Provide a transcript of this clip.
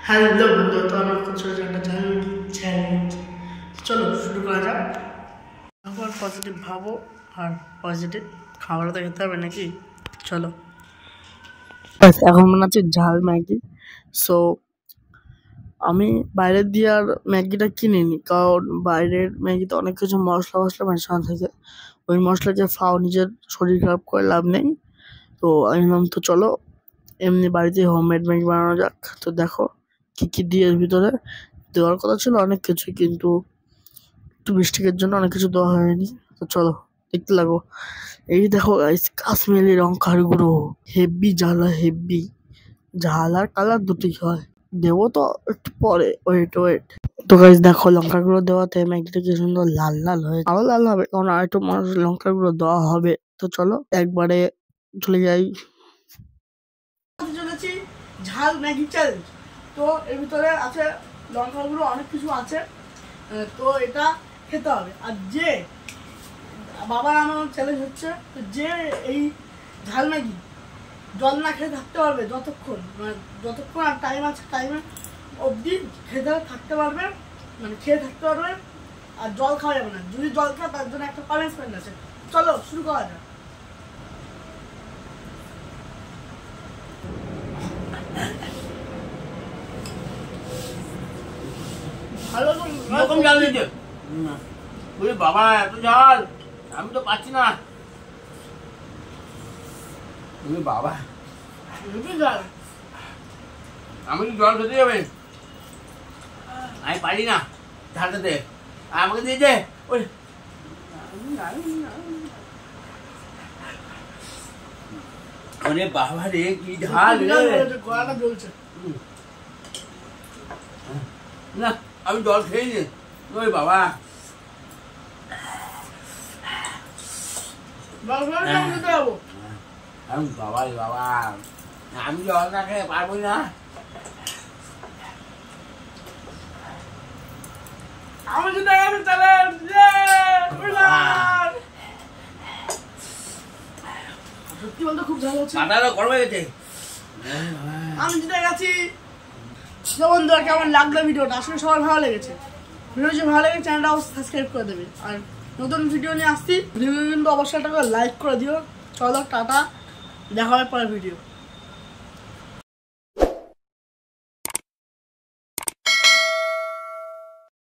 Hello बंधु, तो আমরা কিছু একটা চ্যালেঞ্জ চলো শুরু করা যাক। আবার পজিটিভ ভাবো আর পজিটিভ খাবারটা খেতে হবে নাকি। চলো এখন বানাচ্ছি ঝাল ম্যাগি। সো আমি বাইরের দিয়ে আর ম্যাগিটা কিনিনি, কারণ বাইরের ম্যাগিতে অনেক কিছু মশলা মেশানো থাকে। ওই মশলাকে ফাও নিজের শরীর খারাপ করে লাভ নেই। তো আমি ভাবলাম তো চলো এমনি বাড়িতে হোমমেড ম্যাগি বানানো যাক। তো দেখো কি কি দিয়ে এর ভিতরে দেওয়ার কথা ছিল অনেক কিছু, কিন্তু একটু মিস্টেকের জন্য অনেক কিছু দেওয়া হয়নি। তো চলো দেখতে লাগো। এই দেখো গাইস, কাশ্মীরি লঙ্কার গুঁড়ো, হেভি হেভি ঝাল আর কালার দুটোই হয়। দেবো তো একটু পরে, ওয়েট। তো গাইস দেখো লঙ্কার গুঁড়ো দেওয়াতে ম্যাগিটা কি সুন্দর লাল লাল হয়ে, আরো লাল হবে কারণ আর একটু মানুষ লঙ্কার গুঁড়ো দেওয়া হবে। তো চলো একবারে চলে যাই। চলেছি ঝাল ম্যাগি চ্যালেঞ্জ। তো এর ভিতরে আছে লঙ্কার গুঁড়ো, অনেক কিছু আছে। তো এটা খেতে হবে। আর যে বাবার আমার চ্যালেঞ্জ হচ্ছে, তো যে এই ঝাল ম্যাগি জল না খেয়ে থাকতে পারবে যতক্ষণ আর টাইম আছে, টাইমে অবধি খেতে থাকতে পারবে, মানে খেয়ে থাকতে পারবে। আর জল খাওয়া যাবে না। যদি জল খায় তার জন্য একটা পানিশমেন্ট আছে। চলো শুরু করা যাক। রকম জাল দিচ্ছে বাবা, এত ঝাল আমি তো পাচ্ছি না। বাবা আমি কি জল খেতে যাবে? আমি পারি না ঝাল খেতে, আমাকে দিয়ে দে। ওই আরে বাবা রে, কি ঝাল গলাটা জ্বলছে। না আমি জল খেয়ে নি। ওই বাবা বাবা আমি জল না খেয়ে পারবো না। আমি জিতে গেছি, সত্যি বলতে খুব ঝাল হচ্ছে। গরম হয়ে গেছে। আমি জিতে গেছি। বন্ধুরা কেমন লাগলো ভিডিওটা? আসলে সবার ভালো লেগেছে। ভিডিও যদি ভালো লাগে চ্যানেলটা অবশ্যই সাবস্ক্রাইব করে দেবে। আর নতুন ভিডিও নিয়ে আসছি, ভিডিও কিন্তু অবশ্যই একটা করে লাইক করে দিও। চলো টাটা, দেখা হবে পরের ভিডিও।